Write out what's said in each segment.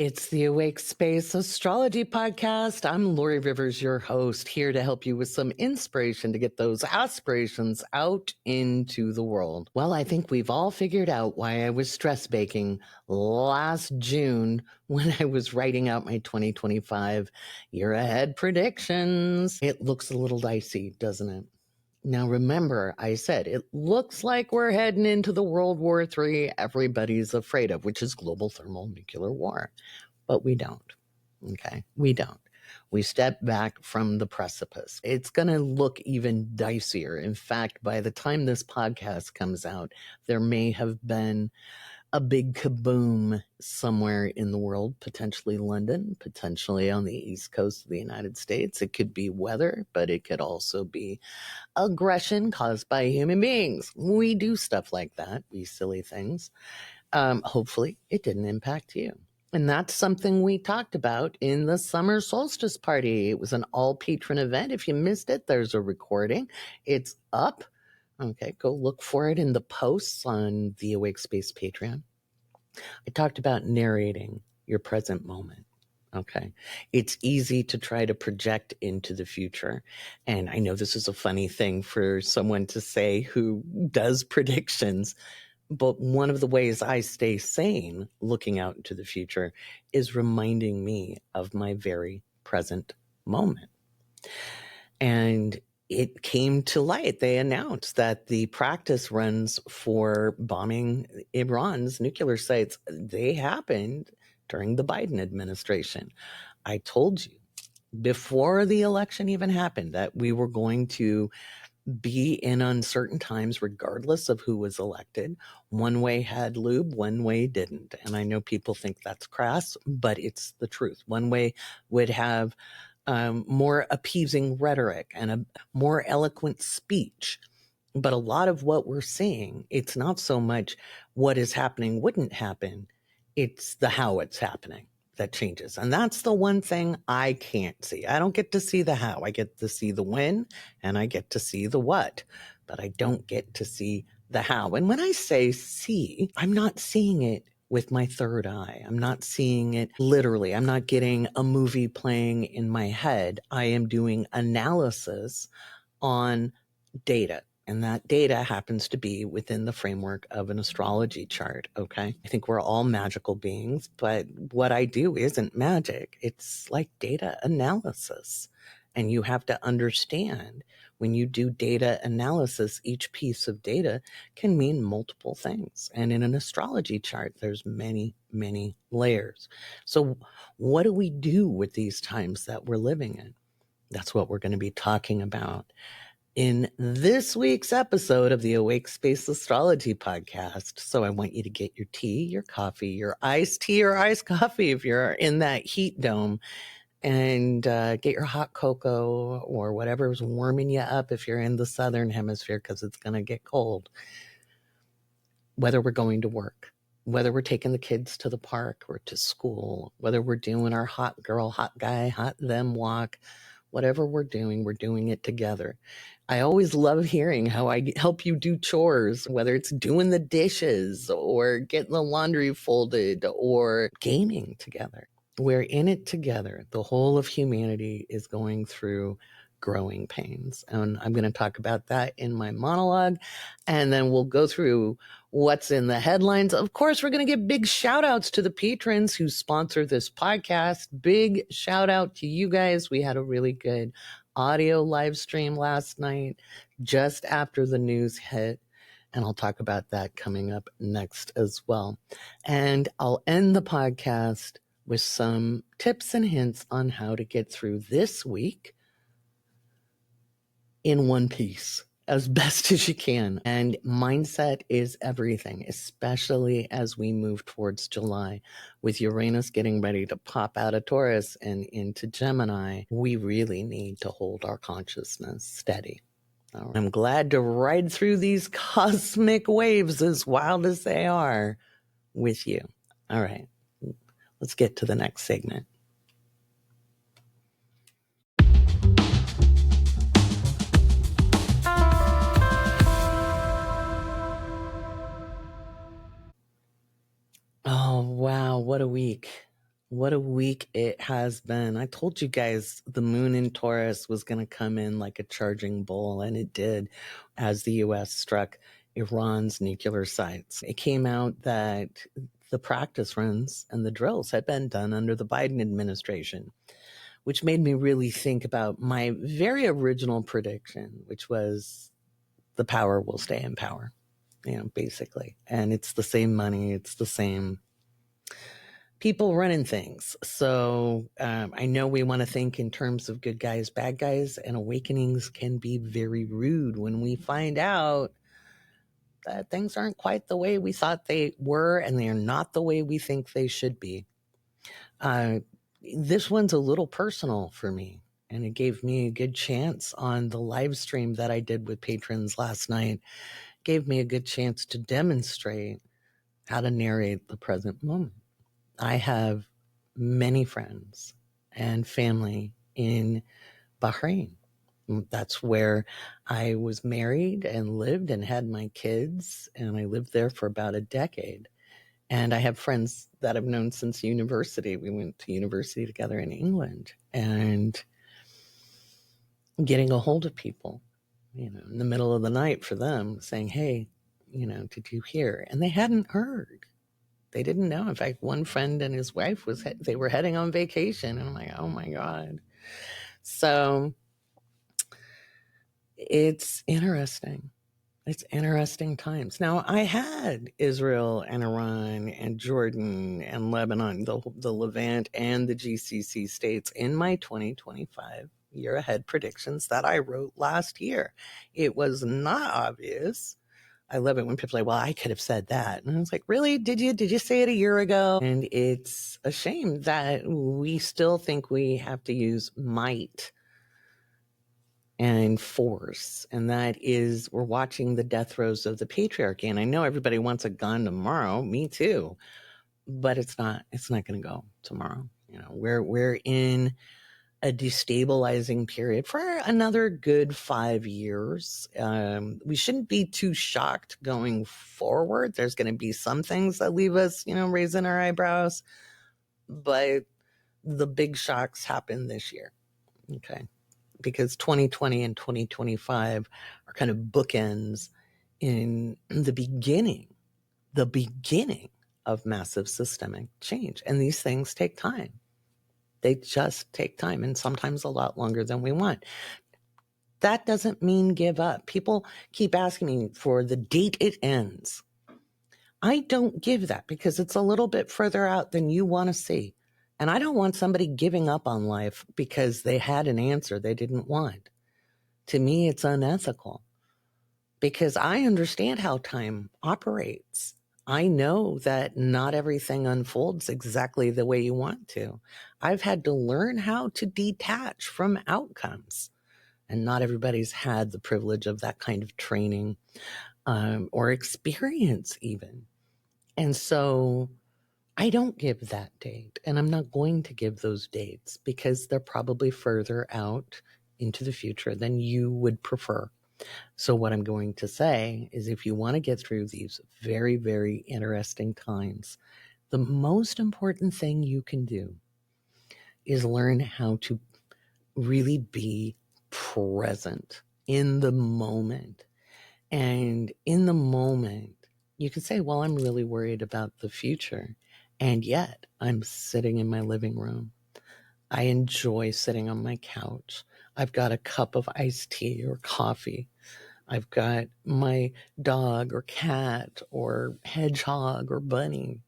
It's the Awake Space Astrology Podcast. I'm Laurie Rivers, your host, here to help you with some inspiration to get those aspirations out into the world. Well, I think we've all figured out why I was stress baking last June when I was writing out my 2025 year ahead predictions. It looks a little dicey, doesn't it? Now, remember, I said it looks like we're heading into the World War III everybody's afraid of, which is global thermonuclear war. But we don't. Okay? We don't. We step back from the precipice. It's going to look even dicier. In fact, by the time this podcast comes out, there may have been a big kaboom somewhere in the world, potentially London, potentially on the East Coast of the United States. It could be weather, but it could also be aggression caused by human beings. We do stuff like that, we silly things. Hopefully it didn't impact you. And that's something we talked about in the summer solstice party. It was an all Patron event. If you missed it, there's a recording. It's up. Okay, go look for it in the posts on the Awake Space Patreon. I talked about narrating your present moment. Okay. It's easy to try to project into the future. And I know this is a funny thing for someone to say who does predictions, but one of the ways I stay sane looking out into the future is reminding me of my very present moment. And it came to light. They announced that the practice runs for bombing Iran's nuclear sites, they happened during the Biden administration. I told you before the election even happened that we were going to be in uncertain times regardless of who was elected. One way had lube, one way didn't. And I know people think that's crass, but it's the truth. One way would have more appeasing rhetoric and a more eloquent speech. But a lot of what we're seeing, it's not so much what is happening wouldn't happen, it's the how it's happening that changes. And that's the one thing I can't see. I don't get to see the how. I get to see the when and I get to see the what, but I don't get to see the how. And when I say see, I'm not seeing it with my third eye. I'm not seeing it literally. I'm not getting a movie playing in my head. I am doing analysis on data. And that data happens to be within the framework of an astrology chart, okay? I think we're all magical beings, but what I do isn't magic. It's like data analysis. And you have to understand when you do data analysis, each piece of data can mean multiple things. And in an astrology chart, there's many, many layers. So what do we do with these times that we're living in? That's what we're going to be talking about in this week's episode of the Awake Space Astrology Podcast. So I want you to get your tea, your coffee, your iced tea or iced coffee if you're in that heat dome, and get your hot cocoa or whatever's warming you up if you're in the southern hemisphere, because it's going to get cold. Whether we're going to work, whether we're taking the kids to the park or to school, whether we're doing our hot girl, hot guy, hot them walk, whatever we're doing it together. I always love hearing how I help you do chores, whether it's doing the dishes or getting the laundry folded or gaming together. We're in it together. The whole of humanity is going through growing pains. And I'm going to talk about that in my monologue. And then we'll go through what's in the headlines. Of course, we're going to give big shout outs to the patrons who sponsor this podcast. Big shout out to you guys. We had a really good audio live stream last night just after the news hit. And I'll talk about that coming up next as well. And I'll end the podcast with some tips and hints on how to get through this week in one piece as best as you can. And mindset is everything, especially as we move towards July. With Uranus getting ready to pop out of Taurus and into Gemini, we really need to hold our consciousness steady. All right. I'm glad to ride through these cosmic waves, as wild as they are, with you. All right, let's get to the next segment. Oh, wow. What a week. what a week it has been. I told you guys the moon in Taurus was going to come in like a charging bull, and it did as the U.S. struck Iran's nuclear sites. It came out that the practice runs and the drills had been done under the Biden administration, which made me really think about my very original prediction, which was the power will stay in power, basically. And it's the same money, it's the same people running things. So I know we want to think in terms of good guys, bad guys, and awakenings can be very rude when we find out that things aren't quite the way we thought they were, and they are not the way we think they should be. This one's a little personal for me, and it gave me a good chance on the live stream that I did with patrons last night. Gave me a good chance to demonstrate how to narrate the present moment. I have many friends and family in Bahrain. That's where I was married and lived and had my kids, and I lived there for about a decade. And I have friends that I've known since university. We went to university together in England, and getting a hold of people, in the middle of the night for them saying, hey, did you hear? And they hadn't heard. They didn't know. In fact, one friend and his wife they were heading on vacation, and I'm like, oh my God. So it's interesting. It's interesting times. Now, I had Israel and Iran and Jordan and Lebanon, the Levant and the GCC states in my 2025 year ahead predictions that I wrote last year. It was not obvious. I love it when people say, well, I could have said that. And I was like, really? Did you say it a year ago? And it's a shame that we still think we have to use might and force. And that is, we're watching the death throes of the patriarchy. And I know everybody wants a gun tomorrow. Me too. But it's not going to go tomorrow. We're in a destabilizing period for another good 5 years. We shouldn't be too shocked going forward. There's going to be some things that leave us, raising our eyebrows, but the big shocks happen this year. Okay. Because 2020 and 2025 are kind of bookends in the beginning of massive systemic change. And these things take time. They just take time, and sometimes a lot longer than we want. That doesn't mean give up. People keep asking me for the date it ends. I don't give that because it's a little bit further out than you want to see. And I don't want somebody giving up on life because they had an answer they didn't want. To me, it's unethical because I understand how time operates. I know that not everything unfolds exactly the way you want to. I've had to learn how to detach from outcomes, and not everybody's had the privilege of that kind of training or experience even. And so I don't give that date, and I'm not going to give those dates because they're probably further out into the future than you would prefer. So what I'm going to say is, if you want to get through these very, very interesting times, the most important thing you can do is learn how to really be present in the moment. And in the moment, you can say, well, I'm really worried about the future. And yet I'm sitting in my living room. I enjoy sitting on my couch. I've got a cup of iced tea or coffee. I've got my dog or cat or hedgehog or bunny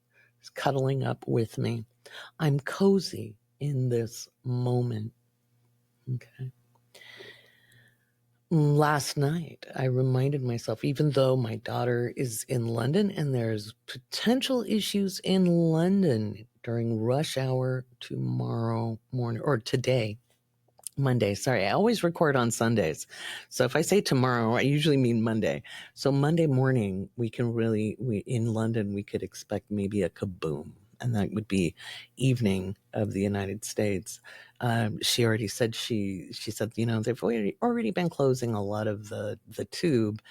cuddling up with me. I'm cozy in this moment. Okay. Last night, I reminded myself, even though my daughter is in London and there's potential issues in London during rush hour tomorrow morning, or today, Monday. Sorry, I always record on Sundays. So if I say tomorrow, I usually mean Monday. So Monday morning, in London, we could expect maybe a kaboom. And that would be evening of the United States. She already said, she said, they've already been closing a lot of the tube.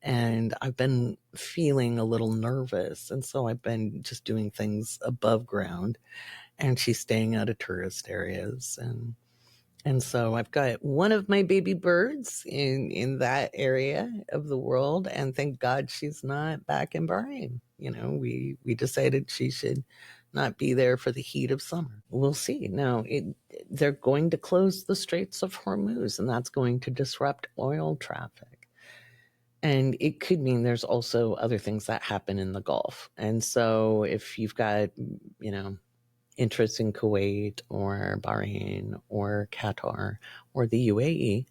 And I've been feeling a little nervous. And so I've been just doing things above ground. and she's staying out of tourist areas. And so I've got one of my baby birds in that area of the world, and thank God she's not back in Bahrain. We decided she should not be there for the heat of summer. We'll see. Now, they're going to close the Straits of Hormuz, and that's going to disrupt oil traffic. And it could mean there's also other things that happen in the Gulf. And so if you've got, interest in Kuwait or Bahrain or Qatar or the UAE,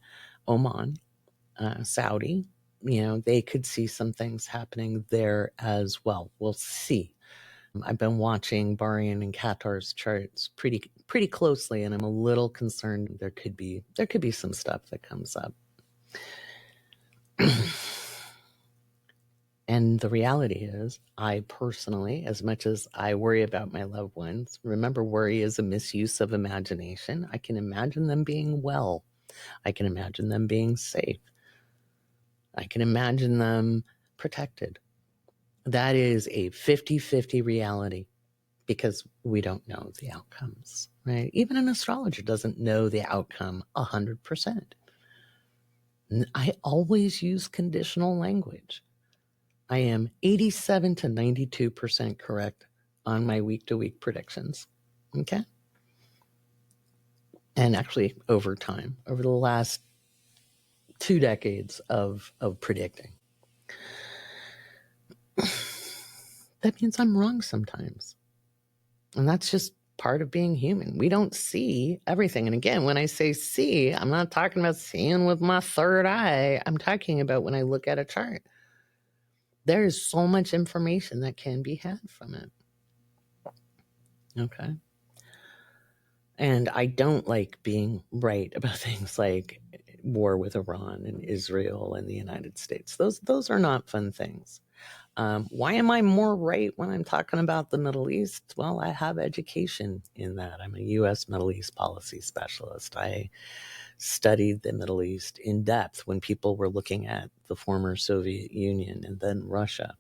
Oman, Saudi, they could see some things happening there as well. We'll see. I've been watching Bahrain and Qatar's charts pretty closely, and I'm a little concerned there could be some stuff that comes up. And the reality is, I personally, as much as I worry about my loved ones, remember, worry is a misuse of imagination. I can imagine them being well. I can imagine them being safe. I can imagine them protected. That is a 50-50 reality because we don't know the outcomes, right? Even an astrologer doesn't know the outcome 100%. I always use conditional language. I am 87 to 92% correct on my week-to-week predictions, okay? And actually, over time, over the last 2 decades of predicting. That means I'm wrong sometimes. And that's just part of being human. We don't see everything. And again, when I say see, I'm not talking about seeing with my third eye. I'm talking about when I look at a chart. There is so much information that can be had from it. Okay. And I don't like being right about things like war with Iran and Israel and the United States. Those are not fun things. Why am I more right when I'm talking about the Middle East? Well, I have education in that. I'm a U.S. Middle East policy specialist. I studied the Middle East in depth when people were looking at the former Soviet Union and then Russia.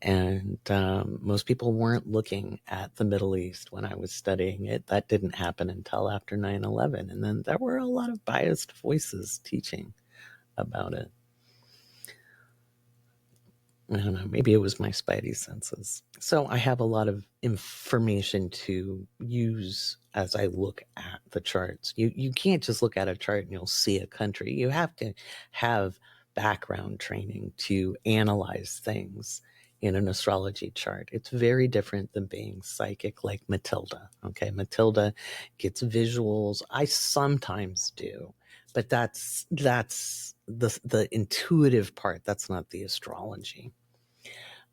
And most people weren't looking at the Middle East when I was studying it. That didn't happen until after 9/11. And then there were a lot of biased voices teaching about it. I don't know, maybe it was my spidey senses. So I have a lot of information to use as I look at the charts. You can't just look at a chart and you'll see a country. You have to have background training to analyze things in an astrology chart. It's very different than being psychic like Matilda. Okay, Matilda gets visuals. I sometimes do, but that's the intuitive part. That's not the astrology.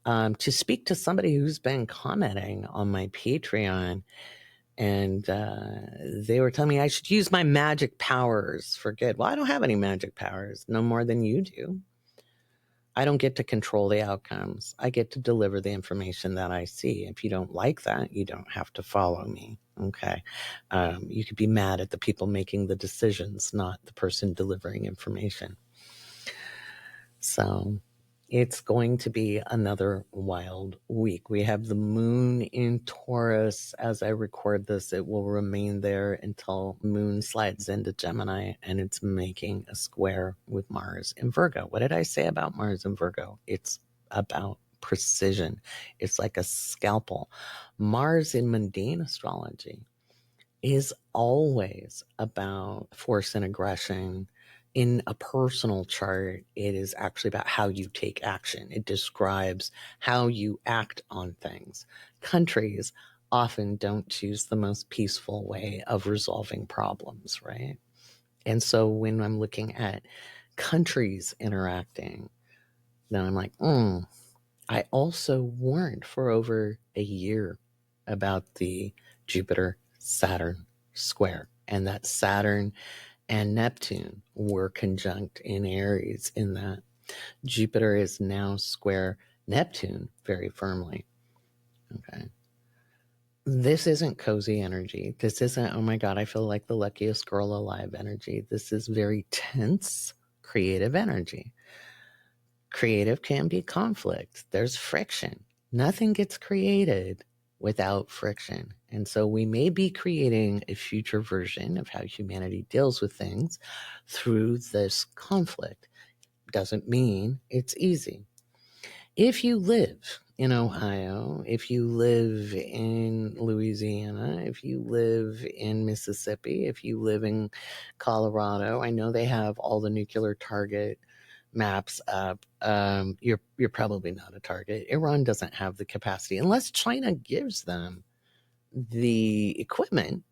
To speak to somebody who's been commenting on my Patreon, and they were telling me I should use my magic powers for good. Well, I don't have any magic powers, no more than you do. I don't get to control the outcomes. I get to deliver the information that I see. If you don't like that, you don't have to follow me. Okay. You could be mad at the people making the decisions, not the person delivering information. So it's going to be another wild week. We have the moon in Taurus. As I record this, it will remain there until moon slides into Gemini, and it's making a square with Mars in Virgo. What did I say about Mars in Virgo? It's about precision. It's like a scalpel. Mars in mundane astrology is always about force and aggression. In a personal chart, it is actually about how you take action. It describes how you act on things. Countries often don't choose the most peaceful way of resolving problems, right? And so when I'm looking at countries interacting, then I'm like, I also warned for over a year about the Jupiter-Saturn square, and that Saturn and Neptune were conjunct in Aries in that. Jupiter is now square Neptune very firmly. Okay. This isn't cozy energy. This isn't, oh my God, I feel like the luckiest girl alive energy. This is very tense, creative energy. Creative can be conflict. There's friction. Nothing gets created without friction. And so we may be creating a future version of how humanity deals with things through this conflict. Doesn't mean it's easy. If you live in Ohio, if you live in Louisiana, if you live in Mississippi, if you live in Colorado, I know they have all the nuclear target maps up. You're probably not a target. Iran doesn't have the capacity unless China gives them the equipment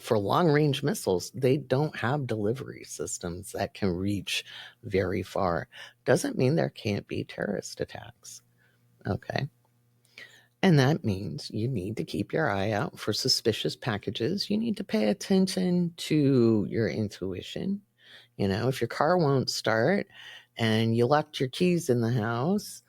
for long-range missiles. They don't have delivery systems that can reach very far. Doesn't mean there can't be terrorist attacks. Okay. And that means you need to keep your eye out for suspicious packages. You need to pay attention to your intuition. If your car won't start and you left your keys in the house,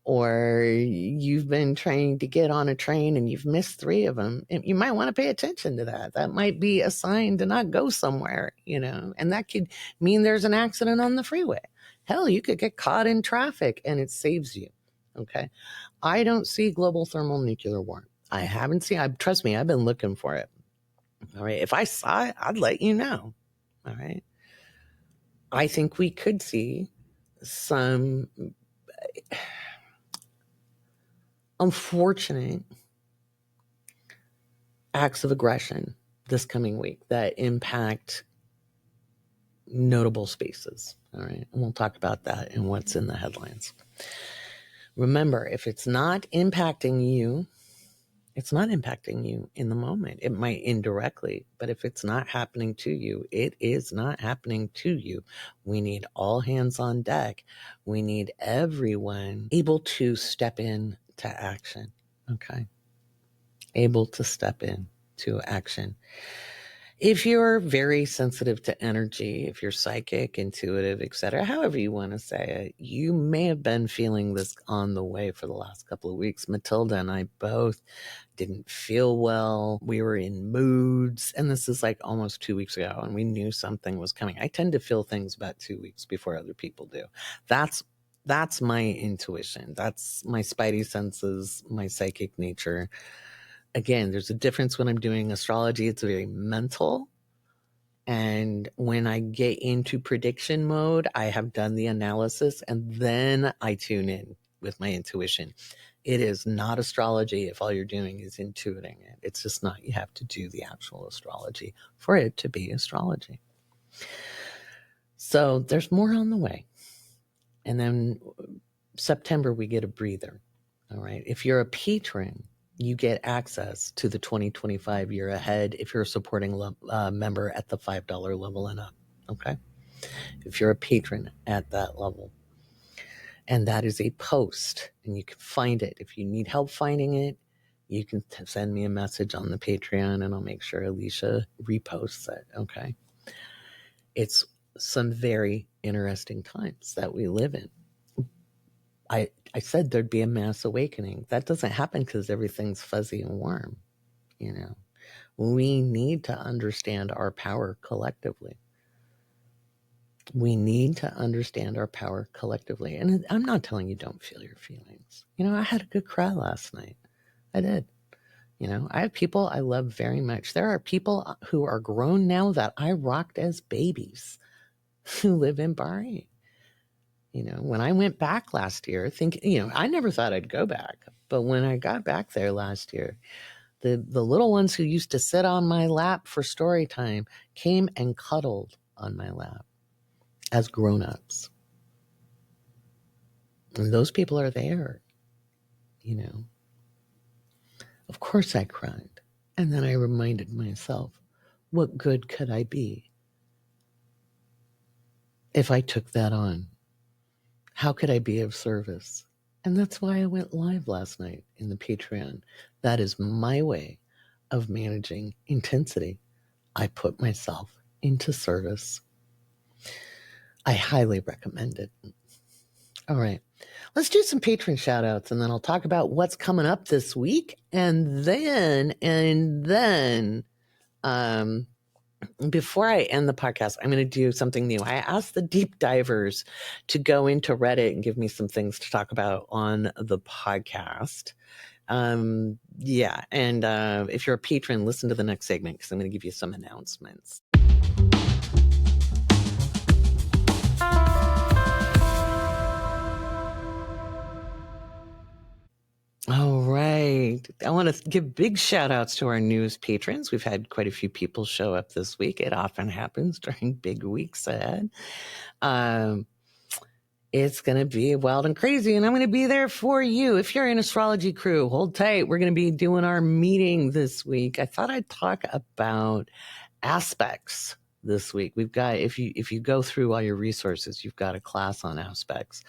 or you've been trying to get on a train and you've missed 3 of them, you might want to pay attention to that. That might be a sign to not go somewhere, and that could mean there's an accident on the freeway. Hell, you could get caught in traffic and it saves you. Okay. I don't see global thermal nuclear war. I haven't seen, trust me, I've been looking for it. All right. If I saw it, I'd let you know. All right. I think we could see some unfortunate acts of aggression this coming week that impact notable spaces. All right. And we'll talk about that and what's in the headlines. Remember, if it's not impacting you, it's not impacting you in the moment. It might indirectly, but if it's not happening to you, it is not happening to you. We need all hands on deck. We need everyone able to step in to action. Okay. Able to step in to action. If you're very sensitive to energy, if you're psychic, intuitive, etc., however you want to say it, you may have been feeling this on the way for the last couple of weeks. Matilda and I both didn't feel well. We were in moods, and this is like almost 2 weeks ago, and we knew something was coming. I tend to feel things about 2 weeks before other people do. That's my intuition. That's my spidey senses, my psychic nature. Again, there's a difference when I'm doing astrology. It's very mental. And when I get into prediction mode, I have done the analysis and then I tune in with my intuition. It is not astrology if all you're doing is intuiting it. It's just not. You have to do the actual astrology for it to be astrology. So there's more on the way. And then September, we get a breather. All right. If you're a patron, you get access to the 2025 year ahead if you're a supporting member at the $5 level and up. Okay. If you're a patron at that level. And that is a post, and you can find it. If you need help finding it, you can send me a message on the Patreon and I'll make sure Alicia reposts it. Okay. It's some very interesting times that we live in. I said there'd be a mass awakening. That doesn't happen because everything's fuzzy and warm. We need to understand our power collectively. We need to understand our power collectively. And I'm not telling you don't feel your feelings. I had a good cry last night. I did. I have people I love very much. There are people who are grown now that I rocked as babies who live in Bahrain. When I went back last year, I never thought I'd go back. But when I got back there last year, the little ones who used to sit on my lap for story time came and cuddled on my lap as grown-ups. And those people are there, Of course I cried. And then I reminded myself, what good could I be if I took that on? How could I be of service? And that's why I went live last night in the Patreon. That is my way of managing intensity. I put myself into service. I highly recommend it. All right. Let's do some patron shout outs and then I'll talk about what's coming up this week. And then, before I end the podcast, I'm going to do something new. I asked the deep divers to go into Reddit and give me some things to talk about on the podcast. Yeah. And if you're a patron, listen to the next segment because I'm going to give you some announcements. All right. I want to give big shout outs to our newest patrons. We've had quite a few people show up this week. It often happens during big weeks ahead. It's going to be wild and crazy, and I'm going to be there for you. If you're an astrology crew, hold tight. We're going to be doing our meeting this week. I thought I'd talk about aspects this week. We've got, if you go through all your resources, you've got a class on aspects.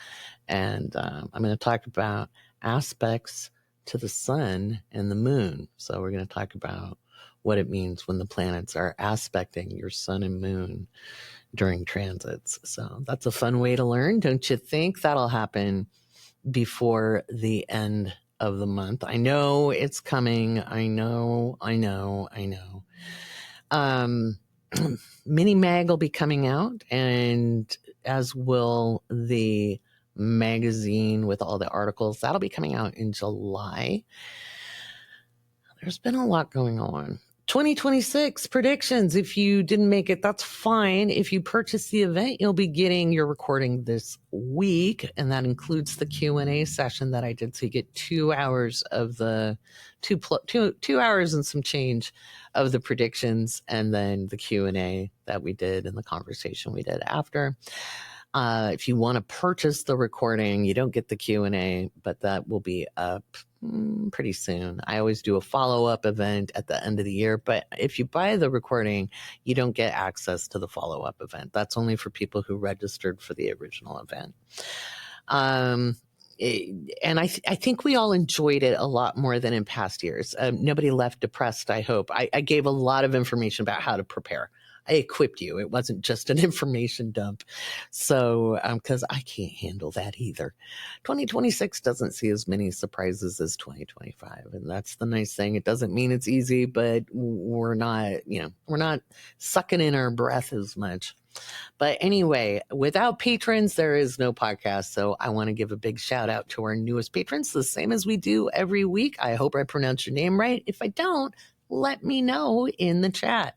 And I'm going to talk about aspects to the sun and the moon. So we're going to talk about what it means when the planets are aspecting your sun and moon during transits. So that's a fun way to learn, don't you think? That'll happen before the end of the month. I know it's coming. I know. Mini Mag will be coming out, and as will the magazine with all the articles. That'll be coming out in July. There's been a lot going on. 2026 predictions. If you didn't make it, that's fine. If you purchase the event, you'll be getting your recording this week, and that includes the Q&A session that I did. So you get 2 hours of the two hours and some change of the predictions, and then the Q&A that we did and the conversation we did after. If you want to purchase the recording, you don't get the Q&A, but that will be up pretty soon. I always do a follow-up event at the end of the year, but if you buy the recording, you don't get access to the follow-up event. That's only for people who registered for the original event. And I think we all enjoyed it a lot more than in past years. Nobody left depressed, I hope. I gave a lot of information about how to prepare. I equipped you. It wasn't just an information dump. So, because I can't handle that either. 2026 doesn't see as many surprises as 2025. And that's the nice thing. It doesn't mean it's easy, but we're not sucking in our breath as much. But anyway, without patrons, there is no podcast. So I want to give a big shout out to our newest patrons, the same as we do every week. I hope I pronounce your name right. If I don't, let me know in the chat.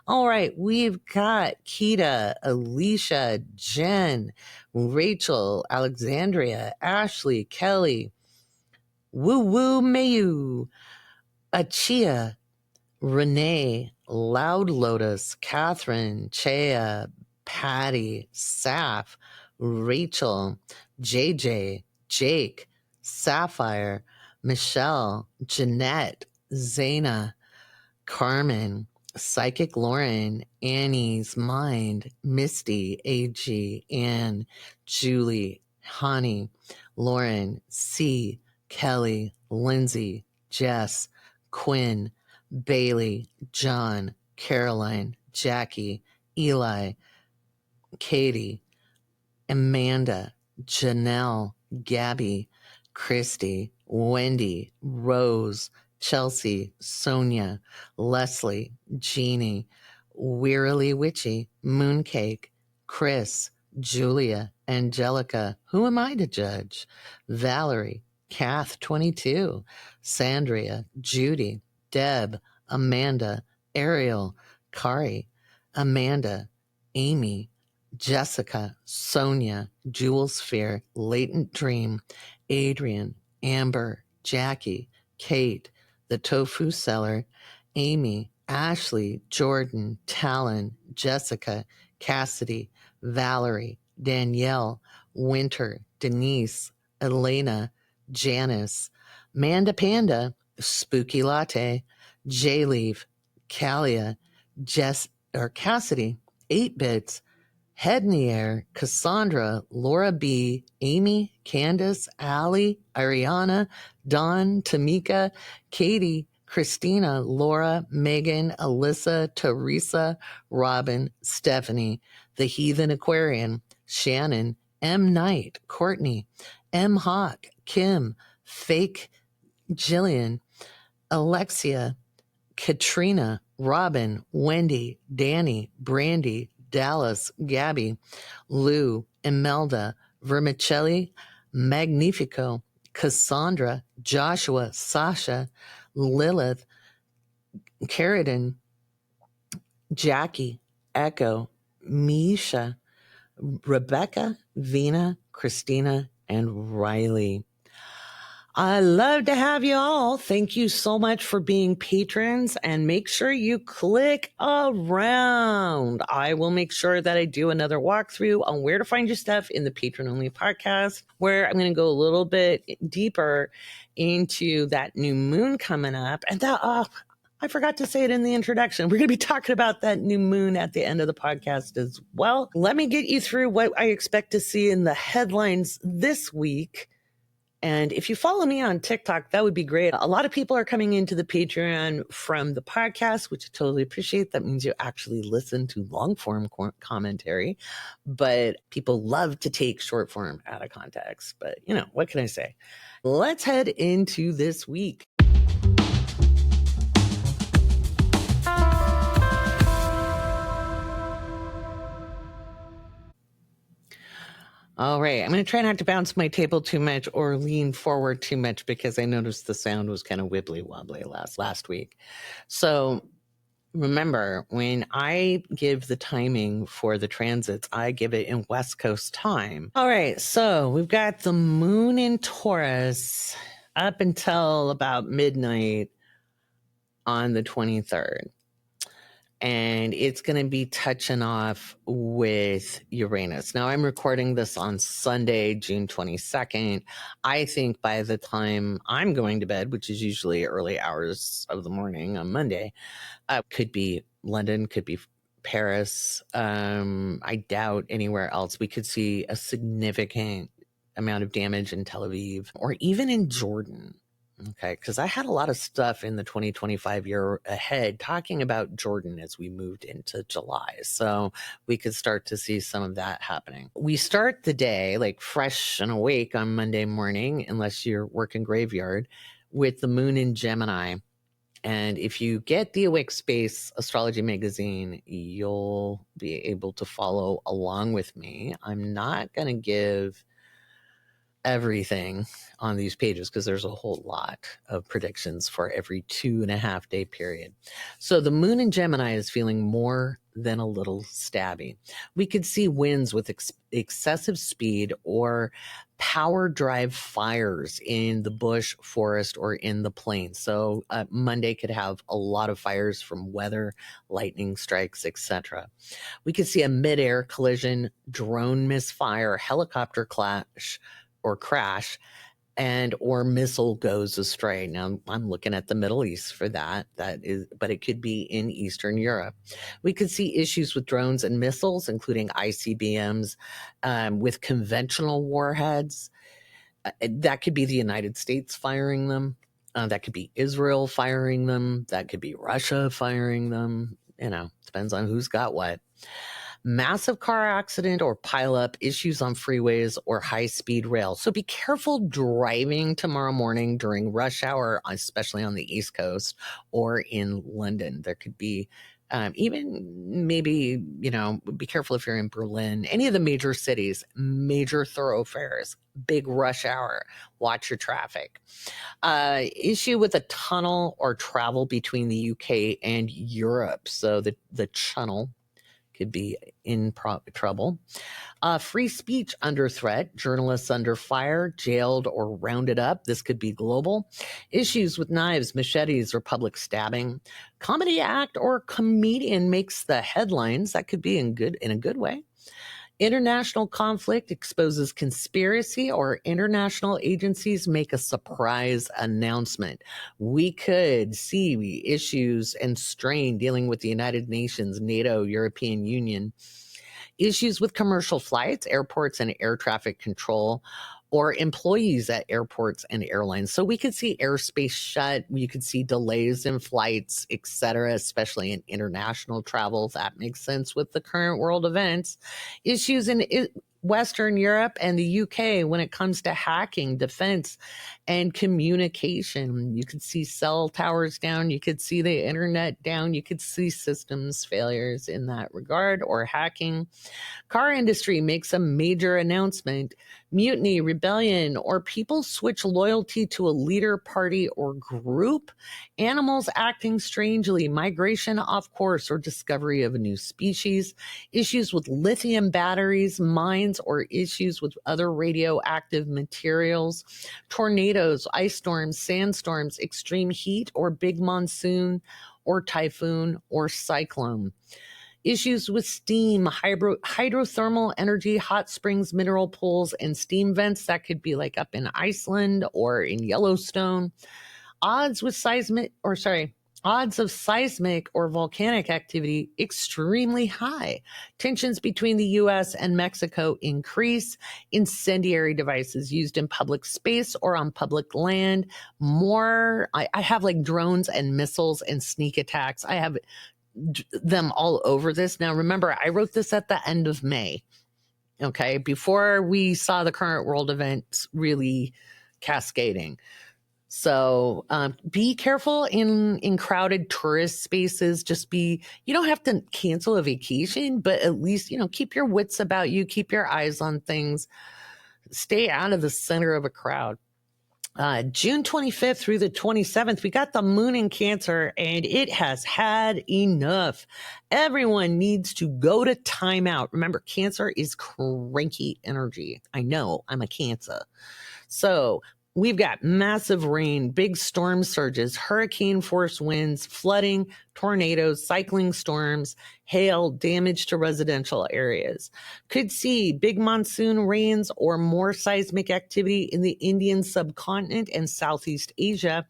All right, we've got Keita, Alicia, Jen, Rachel, Alexandria, Ashley, Kelly, Woo Woo Mayu, Achia, Renee, Loud Lotus, Catherine, Chea, Patty, Saf, Rachel, JJ, Jake, Sapphire, Michelle, Jeanette, Zaina, Carmen, Psychic Lauren, Annie's Mind, Misty, AG, Anne, Julie, Honey, Lauren, C, Kelly, Lindsay, Jess, Quinn, Bailey, John, Caroline, Jackie, Eli, Katie, Amanda, Janelle, Gabby, Christy, Wendy, Rose, Chelsea, Sonia, Leslie, Jeannie, Wearily Witchy, Mooncake, Chris, Julia, Angelica, who am I to judge? Valerie, Kath 22, Sandria, Judy, Deb, Amanda, Ariel, Kari, Amanda, Amy, Jessica, Sonia, Jewel Sphere, Latent Dream, Adrian, Amber, Jackie, Kate, The Tofu Seller, Amy, Ashley, Jordan, Talon, Jessica, Cassidy, Valerie, Danielle, Winter, Denise, Elena, Janice, Manda Panda, Spooky Latte, J-Leaf, Kalia, Cassidy, 8-Bits, Head in the Air, Cassandra, Laura B, Amy, Candace, Allie, Ariana, Dawn, Tamika, Katie, Christina, Laura, Megan, Alyssa, Teresa, Robin, Stephanie, The Heathen Aquarian, Shannon, M. Knight, Courtney, M. Hawk, Kim, Fake, Jillian, Alexia, Katrina, Robin, Wendy, Danny, Brandy, Dallas, Gabby, Lou, Imelda, Vermicelli, Magnifico, Cassandra, Joshua, Sasha, Lilith, Carradine, Jackie, Echo, Misha, Rebecca, Vina, Christina, and Riley. I love to have you all. Thank you so much for being patrons, and make sure you click around. I will make sure that I do another walkthrough on where to find your stuff in the patron only podcast, where I'm going to go a little bit deeper into that new moon coming up. And that, I forgot to say it in the introduction. We're going to be talking about that new moon at the end of the podcast as well. Let me get you through what I expect to see in the headlines this week. And if you follow me on TikTok, that would be great. A lot of people are coming into the Patreon from the podcast, which I totally appreciate. That means you actually listen to long form commentary, but people love to take short form out of context. But, what can I say? Let's head into this week. All right, I'm going to try not to bounce my table too much or lean forward too much because I noticed the sound was kind of wibbly wobbly last week. So remember, when I give the timing for the transits, I give it in West Coast time. All right, so we've got the moon in Taurus up until about midnight on the 23rd. And it's going to be touching off with Uranus. Now, I'm recording this on Sunday, June 22nd. I think by the time I'm going to bed, which is usually early hours of the morning on Monday, could be London, could be Paris. I doubt anywhere else. We could see a significant amount of damage in Tel Aviv or even in Jordan. Okay, because I had a lot of stuff in the 2025 year ahead talking about Jordan as we moved into July. So we could start to see some of that happening. We start the day like fresh and awake on Monday morning, unless you're working graveyard, with the moon in Gemini. And if you get the Awake Space Astrology magazine, you'll be able to follow along with me. I'm not going to give everything on these pages because there's a whole lot of predictions for every 2.5 day period. So the moon in Gemini is feeling more than a little stabby. We could see winds with excessive speed or power drive fires in the bush, forest, or in the plains. So Monday could have a lot of fires from weather, lightning strikes, etc. We could see a midair collision, drone misfire, helicopter clash, or crash, and or missile goes astray. Now I'm looking at the Middle East for that. But it could be in Eastern Europe. We could see issues with drones and missiles, including ICBMs, with conventional warheads. That could be the United States firing them. That could be Israel firing them. That could be Russia firing them. Depends on who's got what. Massive car accident or pileup, issues on freeways or high-speed rail. So be careful driving tomorrow morning during rush hour, especially on the East Coast or in London. There could be even maybe, be careful if you're in Berlin, any of the major cities, major thoroughfares, big rush hour. Watch your traffic. Issue with a tunnel or travel between the UK and Europe. So the channel could be in trouble. Free speech under threat, journalists under fire, jailed or rounded up. This could be global. Issues with knives, machetes, or public stabbing. Comedy act or comedian makes the headlines. That could be in a good way. International conflict exposes conspiracy, or international agencies make a surprise announcement. We could see issues and strain dealing with the United Nations, NATO, European Union. Issues with commercial flights, airports, and air traffic control, or employees at airports and airlines. So we could see airspace shut. You could see delays in flights, etc., especially in international travel. That makes sense with the current world events. Issues in Western Europe and the UK when it comes to hacking, defense, and communication. You could see cell towers down. You could see the internet down. You could see systems failures in that regard or hacking. Car industry makes a major announcement mutiny, rebellion, or people switch loyalty to a leader, party, or group. Animals acting strangely, migration off course, or discovery of a new species. Issues with lithium batteries, mines, or issues with other radioactive materials. Tornadoes, ice storms, sandstorms, extreme heat, or big monsoon, or typhoon, or cyclone. Issues with steam, hydrothermal energy, hot springs, mineral pools, and steam vents. That could be like up in Iceland or in Yellowstone. Odds of seismic or volcanic activity extremely high. Tensions between the U.S. and Mexico increase. Incendiary devices used in public space or on public land. I have like drones and missiles and sneak attacks. I have them all over this. Now, remember, I wrote this at the end of May, okay, before we saw the current world events really cascading. So be careful in crowded tourist spaces. You don't have to cancel a vacation, but at least, keep your wits about you, keep your eyes on things, stay out of the center of a crowd. June 25th through the 27th, we got the moon in Cancer, and it has had enough. Everyone needs to go to timeout. Remember, Cancer is cranky energy. I know, I'm a Cancer. So we've got massive rain, big storm surges, hurricane force winds, flooding, tornadoes, cycling storms, hail, damage to residential areas. Could see big monsoon rains or more seismic activity in the Indian subcontinent and Southeast Asia.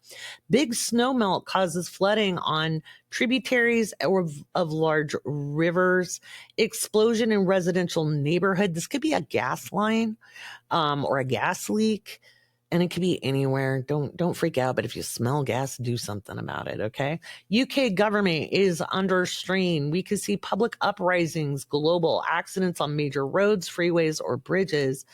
Big snowmelt causes flooding on tributaries of large rivers. Explosion in residential neighborhood. This could be a gas line or a gas leak. And it could be anywhere. Don't freak out. But if you smell gas, do something about it, okay? UK government is under strain. We could see public uprisings, global accidents on major roads, freeways, or bridges.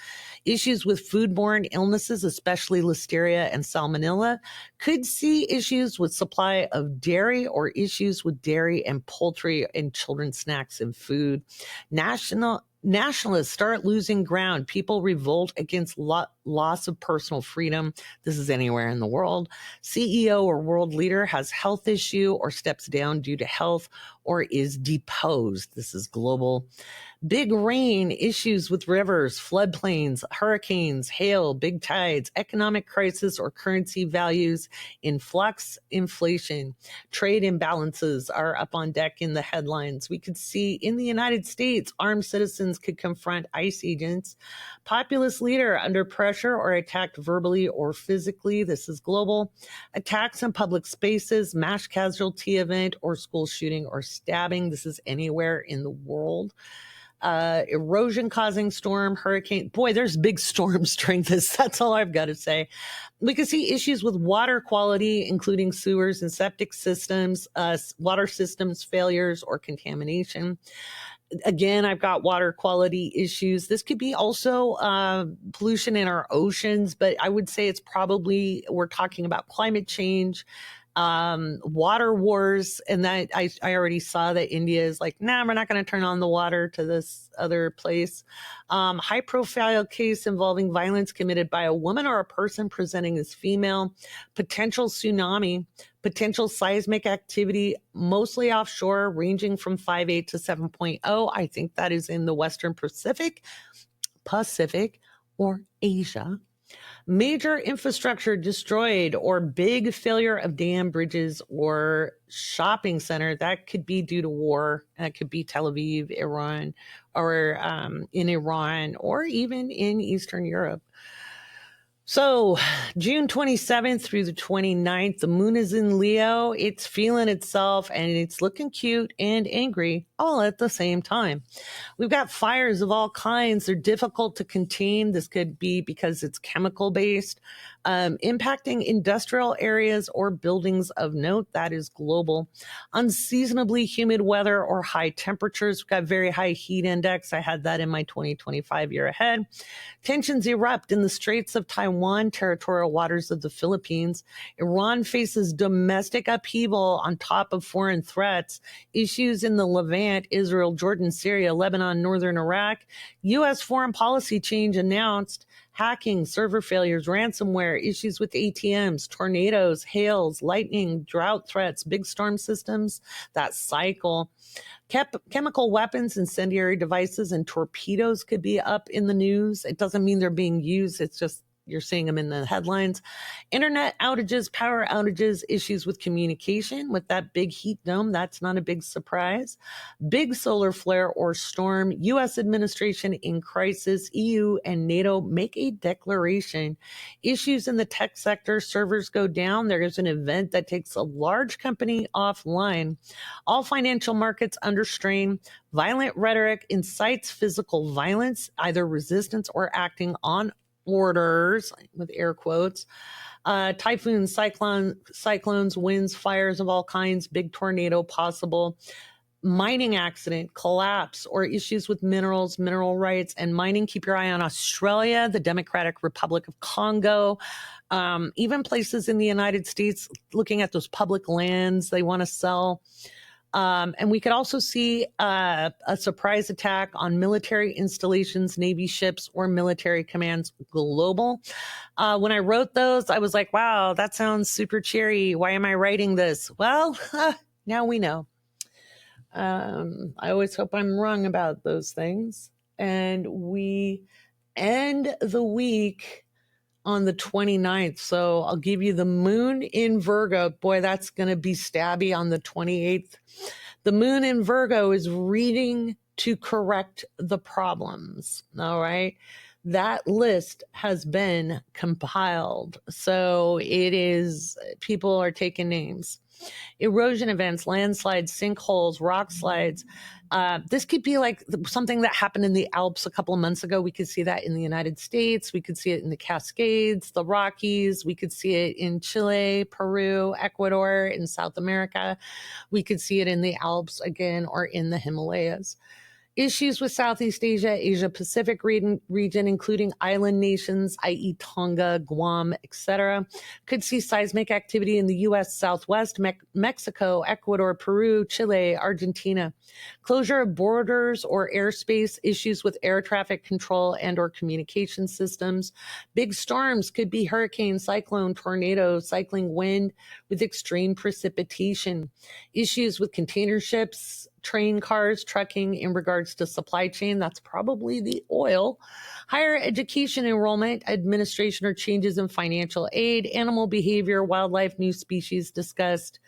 Issues with foodborne illnesses, especially listeria and salmonella. Could see issues with supply of dairy or issues with dairy and poultry and children's snacks and food. Nationalists start losing ground. People revolt against loss of personal freedom. This is anywhere in the world. CEO or world leader has health issue or steps down due to health or is deposed. This is global. Big rain, issues with rivers, floodplains, hurricanes, hail, big tides, economic crisis or currency values, influx, inflation, trade imbalances are up on deck in the headlines. We could see in the United States, armed citizens could confront ICE agents, populist leader under pressure or attacked verbally or physically. This is global. Attacks in public spaces, mass casualty event or school shooting or stabbing. This is anywhere in the world. Erosion causing storm, hurricane. Boy, there's big storms during this. That's all I've got to say. We can see issues with water quality, including sewers and septic systems, water systems failures or contamination. Again, I've got water quality issues. This could be also pollution in our oceans, but I would say we're talking about climate change, water wars. And that I already saw that India is like, nah, we're not going to turn on the water to this other place. High profile case involving violence committed by a woman or a person presenting as female, potential tsunami, potential seismic activity, mostly offshore, ranging from 5.8 to 7.0. I think that is in the Western Pacific, or Asia. Major infrastructure destroyed or big failure of dam, bridges, or shopping center. That could be due to war. That could be Tel Aviv, Iran, or in Iran, or even in Eastern Europe. So June 27th through the 29th, the moon is in Leo. It's feeling itself and it's looking cute and angry all at the same time. We've got fires of all kinds. They're difficult to contain. This could be because it's chemical based. impacting industrial areas or buildings of note. That is global. Unseasonably humid weather or high temperatures. We've got very high heat index. I had that in my 2025 year ahead. Tensions erupt in the Straits of Taiwan, territorial waters of the Philippines. Iran faces domestic upheaval on top of foreign threats. Issues in the Levant, Israel, Jordan, Syria, Lebanon, northern Iraq. U.S. foreign policy change announced. Hacking, server failures, ransomware, issues with ATMs, tornadoes, hails, lightning, drought threats, big storm systems, that cycle. Chemical weapons, incendiary devices, and torpedoes could be up in the news. It doesn't mean they're being used. It's just you're seeing them in the headlines. Internet outages, power outages, issues with communication with that big heat dome. That's not a big surprise. Big solar flare or storm. U.S. administration in crisis. EU and NATO make a declaration. Issues in the tech sector. Servers go down. There is an event that takes a large company offline. All financial markets under strain. Violent rhetoric incites physical violence, either resistance or acting on orders, with air quotes. Typhoons, cyclones, winds, fires of all kinds, big tornado possible. Mining accident, collapse, or issues with minerals, mineral rights, and mining. Keep your eye on Australia, the Democratic Republic of Congo, even places in the United States looking at those public lands they want to sell. And we could also see a surprise attack on military installations, Navy ships, or military commands global. When I wrote those, I was like, wow, that sounds super cheery. Why am I writing this? Well, now we know. I always hope I'm wrong about those things. And we end the week on the 29th. So I'll give you the moon in Virgo. Boy, that's going to be stabby on the 28th. The moon in Virgo is reading to correct the problems. All right. That list has been compiled. So it is, people are taking names. Erosion events, landslides, sinkholes, rock slides. This could be like something that happened in the Alps a couple of months ago. We could see that in the United States. We could see it in the Cascades, the Rockies. We could see it in Chile, Peru, Ecuador, in South America. We could see it in the Alps again, or in the Himalayas. Issues with Southeast Asia, Asia Pacific region, including island nations, i.e. Tonga, Guam, etc. Could see seismic activity in the U.S. Southwest, Mexico, Ecuador, Peru, Chile, Argentina. Closure of borders or airspace, issues with air traffic control and or communication systems. Big storms could be hurricane, cyclone, tornado, cycling wind with extreme precipitation. Issues with container ships, train, cars, trucking in regards to supply chain. That's probably the oil. Higher education enrollment, administration or changes in financial aid, animal behavior, wildlife, new species discussed.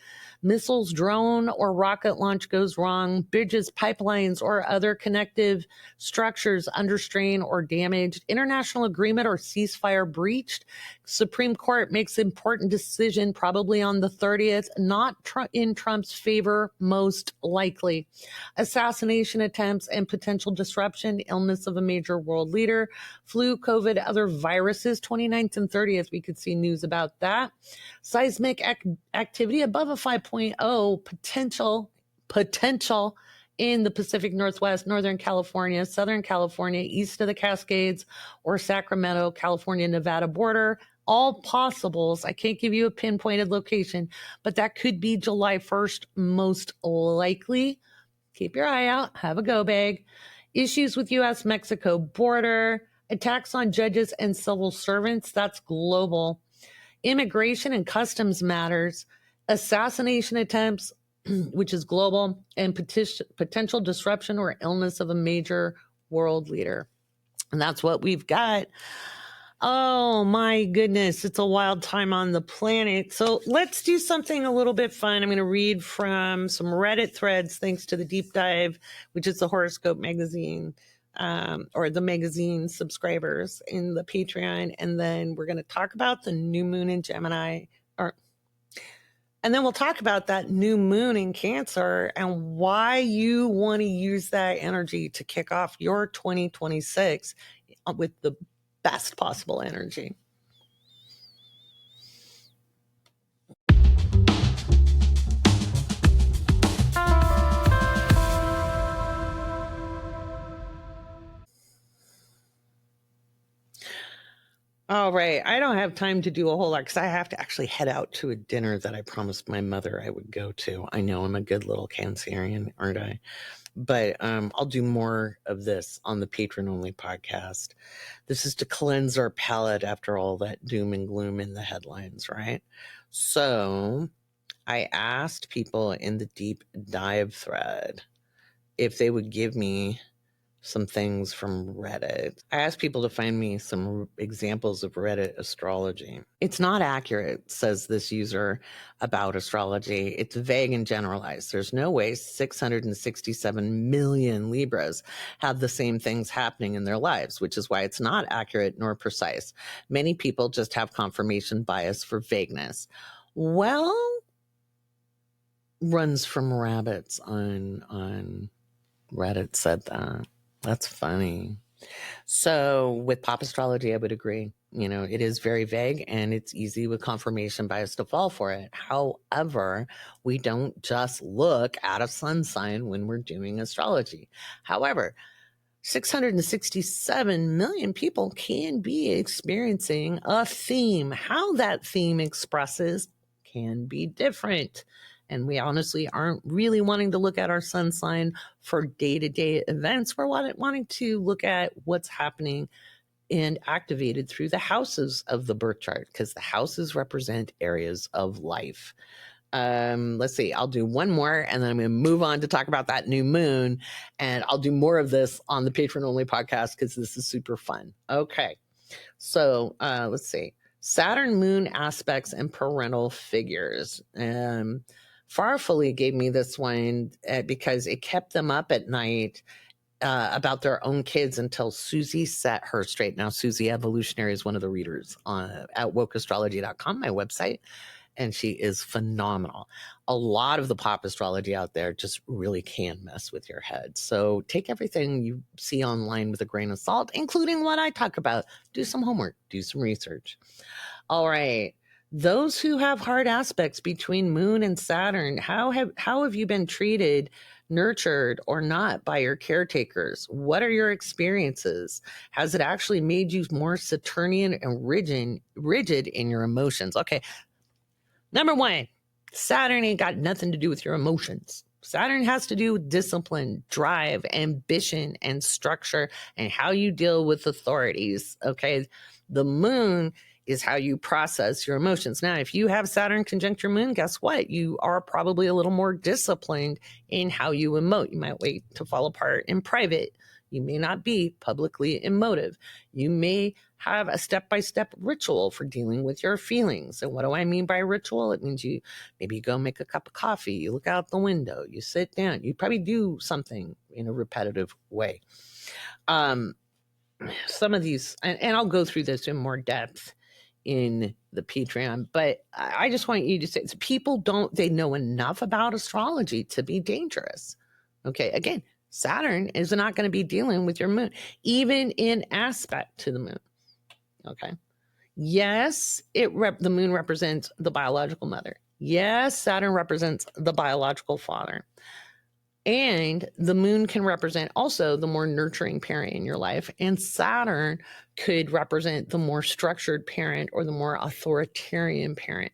Missiles, drone, or rocket launch goes wrong. Bridges, pipelines, or other connective structures under strain or damaged. International agreement or ceasefire breached. Supreme Court makes important decision probably on the 30th, not in Trump's favor, most likely. Assassination attempts and potential disruption, illness of a major world leader, flu, COVID, other viruses, 29th and 30th, we could see news about that. Seismic activity above a 5.0, potential in the Pacific Northwest, Northern California, Southern California, east of the Cascades, or Sacramento, California, Nevada border. All possibles. I can't give you a pinpointed location, but that could be July 1st, most likely. Keep your eye out. Have a go bag. Issues with U.S.-Mexico border. Attacks on judges and civil servants. That's global. Immigration and customs matters. Assassination attempts, which is global. And potential disruption or illness of a major world leader. And that's what we've got. Oh my goodness, it's a wild time on the planet. So let's do something a little bit fun. I'm going to read from some Reddit threads, thanks to the deep dive, which is the horoscope magazine, or the magazine subscribers in the Patreon. And then we're going to talk about the new moon in Gemini, and then we'll talk about that new moon in Cancer and why you want to use that energy to kick off your 2026 with the best possible energy. All right. I don't have time to do a whole lot because I have to actually head out to a dinner that I promised my mother I would go to. I know I'm a good little Cancerian, aren't I? But I'll do more of this on the Patron only podcast. This is to cleanse our palate after all that doom and gloom in the headlines, right? So I asked people in the deep dive thread if they would give me some things from Reddit. I asked people to find me some examples of Reddit astrology. It's not accurate, says this user about astrology. It's vague and generalized. There's no way 667 million Libras have the same things happening in their lives, which is why it's not accurate nor precise. Many people just have confirmation bias for vagueness. Runs from rabbits on Reddit said that. That's funny. So with pop astrology, I would agree. It is very vague and it's easy with confirmation bias to fall for it. However, we don't just look at a sun sign when we're doing astrology. However, 667 million people can be experiencing a theme. How that theme expresses can be different. And we honestly aren't really wanting to look at our sun sign for day-to-day events. We're wanting to look at what's happening and activated through the houses of the birth chart, because the houses represent areas of life. Let's see, I'll do one more and then I'm going to move on to talk about that new moon. And I'll do more of this on the Patron only podcast because this is super fun. Okay. So let's see. Saturn moon aspects and parental figures. Farfully gave me this one because it kept them up at night about their own kids until Susie set her straight. Now, Susie Evolutionary is one of the readers at wokeastrology.com, my website, and she is phenomenal. A lot of the pop astrology out there just really can mess with your head. So take everything you see online with a grain of salt, including what I talk about. Do some homework, do some research. All right. Those who have hard aspects between Moon and Saturn, how have you been treated, nurtured, or not by your caretakers? What are your experiences? Has it actually made you more Saturnian and rigid in your emotions? Okay. Number one, Saturn ain't got nothing to do with your emotions. Saturn has to do with discipline, drive, ambition, and structure, and how you deal with authorities. Okay. The moon is how you process your emotions. Now, if you have Saturn conjunct your moon, guess what? You are probably a little more disciplined in how you emote. You might wait to fall apart in private. You may not be publicly emotive. You may have a step-by-step ritual for dealing with your feelings. And what do I mean by ritual? It means you maybe go make a cup of coffee, you look out the window, you sit down, you probably do something in a repetitive way. Some of these, and I'll go through this in more depth in the Patreon, but I just want you to say, people they know enough about astrology to be dangerous. Okay, again, Saturn is not going to be dealing with your moon, even in aspect to the moon. Okay. Yes, the moon represents the biological mother. Yes, Saturn represents the biological father. And the moon can represent also the more nurturing parent in your life. And Saturn could represent the more structured parent or the more authoritarian parent.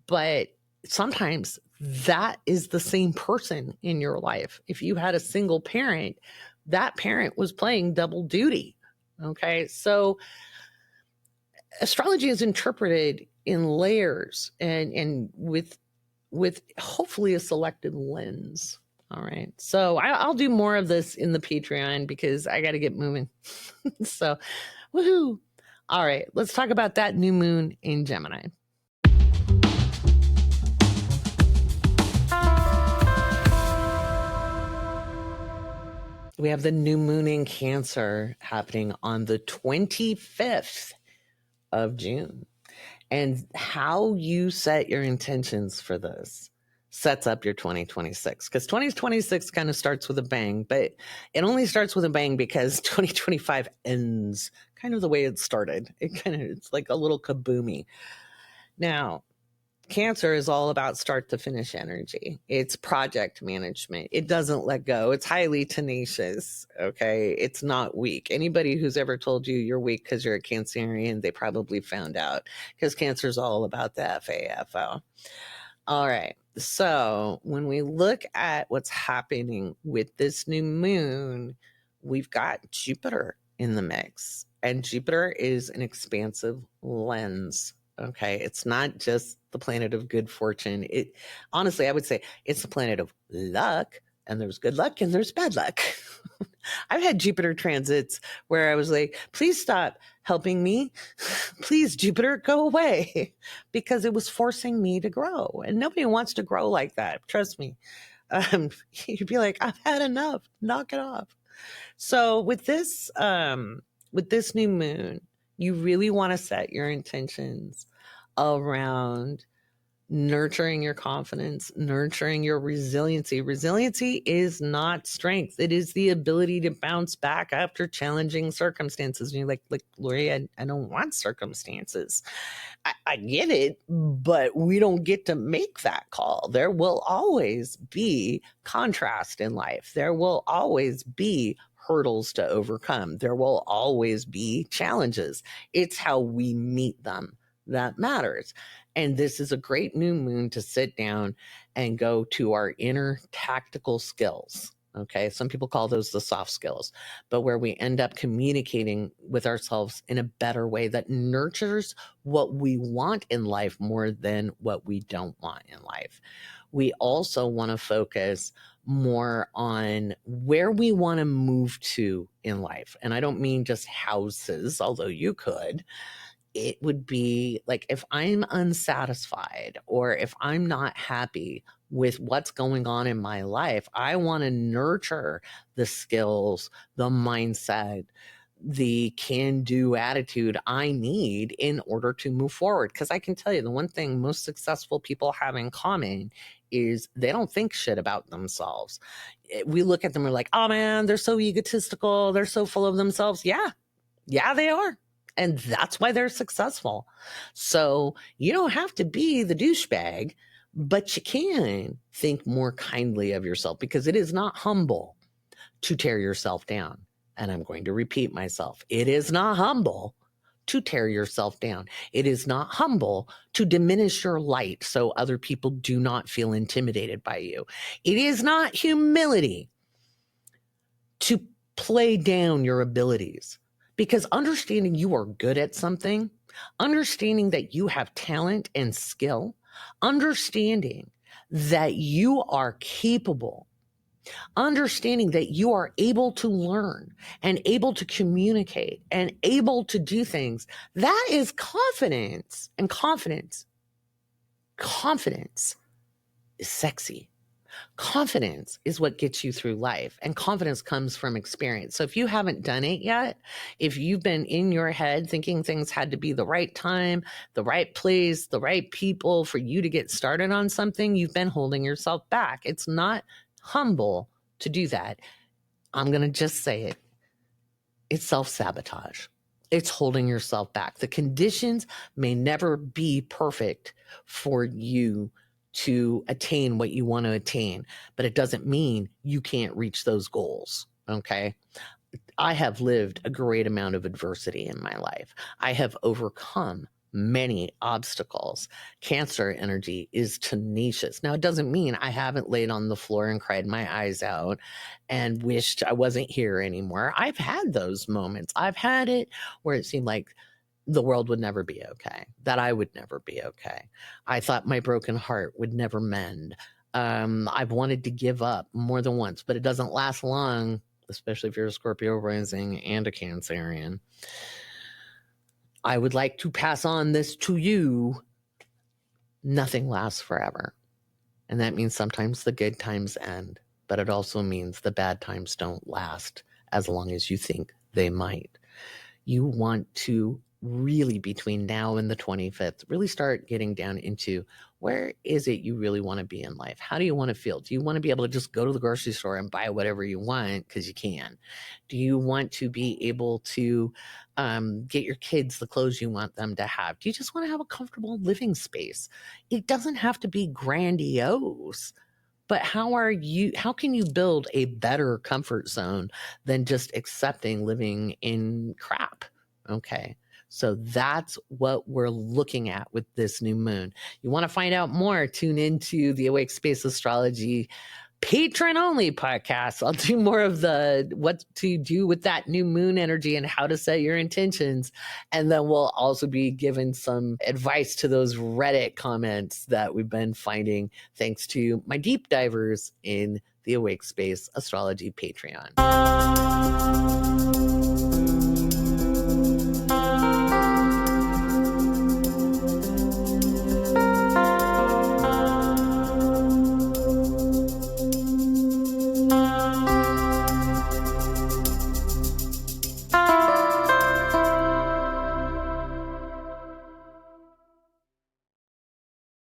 But sometimes that is the same person in your life. If you had a single parent, that parent was playing double duty. Okay. So astrology is interpreted in layers and with hopefully a selected lens. All right. So I'll do more of this in the Patreon because I got to get moving. So, woohoo. All right. Let's talk about that new moon in Gemini. We have the new moon in Cancer happening on the 25th of June. And how you set your intentions for this sets up your 2026, because 2026 kind of starts with a bang, but it only starts with a bang because 2025 ends kind of the way it started. It's like a little kaboomy. Now, Cancer is all about start to finish energy. It's project management. It doesn't let go. It's highly tenacious. Okay. It's not weak. Anybody who's ever told you you're weak because you're a Cancerian, they probably found out, because Cancer is all about the FAFO. All right. So when we look at what's happening with this new moon, we've got Jupiter in the mix, and Jupiter is an expansive lens. Okay. It's not just the planet of good fortune. Honestly, I would say it's the planet of luck, and there's good luck and there's bad luck. I've had Jupiter transits where I was like, please stop helping me. Please, Jupiter, go away, because it was forcing me to grow. And nobody wants to grow like that. Trust me. You'd be like, I've had enough. Knock it off. So with this new moon, you really want to set your intentions around nurturing your confidence, nurturing your resiliency. Resiliency is not strength. It is the ability to bounce back after challenging circumstances. And you're like Laurie, I don't want circumstances. I get it, but we don't get to make that call. There will always be contrast in life. There will always be hurdles to overcome. There will always be challenges. It's how we meet them that matters. And this is a great new moon to sit down and go to our inner tactical skills. Okay. Some people call those the soft skills, but where we end up communicating with ourselves in a better way that nurtures what we want in life more than what we don't want in life. We also want to focus more on where we want to move to in life. And I don't mean just houses, although you could. It would be like, if I'm unsatisfied or if I'm not happy with what's going on in my life, I want to nurture the skills, the mindset, the can-do attitude I need in order to move forward. Because I can tell you, the one thing most successful people have in common is they don't think shit about themselves. We look at them and we're like, oh man, they're so egotistical. They're so full of themselves. Yeah, they are. And that's why they're successful. So you don't have to be the douchebag, but you can think more kindly of yourself, because it is not humble to tear yourself down. And I'm going to repeat myself. It is not humble to tear yourself down. It is not humble to diminish your light so other people do not feel intimidated by you. It is not humility to play down your abilities. Because understanding you are good at something, understanding that you have talent and skill, understanding that you are capable, understanding that you are able to learn and able to communicate and able to do things, that is confidence. And confidence is sexy. Confidence is what gets you through life, and confidence comes from experience. So if you haven't done it yet, if you've been in your head thinking things had to be the right time, the right place, the right people for you to get started on something, you've been holding yourself back. It's not humble to do that. I'm going to just say it. It's self-sabotage. It's holding yourself back. The conditions may never be perfect for you to attain what you want to attain, but it doesn't mean you can't reach those goals. Okay. I have lived a great amount of adversity in my life. I have overcome many obstacles. Cancer energy is tenacious. Now, it doesn't mean I haven't laid on the floor and cried my eyes out and wished I wasn't here anymore. I've had those moments. I've had it where it seemed like the world would never be okay, that I would never be okay. I thought my broken heart would never mend. I've wanted to give up more than once, but it doesn't last long, especially if you're a Scorpio rising and a Cancerian. I would like to pass on this to you. Nothing lasts forever. And that means sometimes the good times end, but it also means the bad times don't last as long as you think they might. You want to really between now and the 25th, really start getting down into where is it you really want to be in life? How do you want to feel? Do you want to be able to just go to the grocery store and buy whatever you want because you can? Do you want to be able to get your kids the clothes you want them to have? Do you just want to have a comfortable living space? It doesn't have to be grandiose. But how can you build a better comfort zone than just accepting living in crap? Okay. So that's what we're looking at with this new moon. You want to find out more? Tune into the Awake Space Astrology Patron only podcast. I'll do more of the what to do with that new moon energy and how to set your intentions. And then we'll also be giving some advice to those Reddit comments that we've been finding thanks to my deep divers in the Awake Space Astrology Patreon.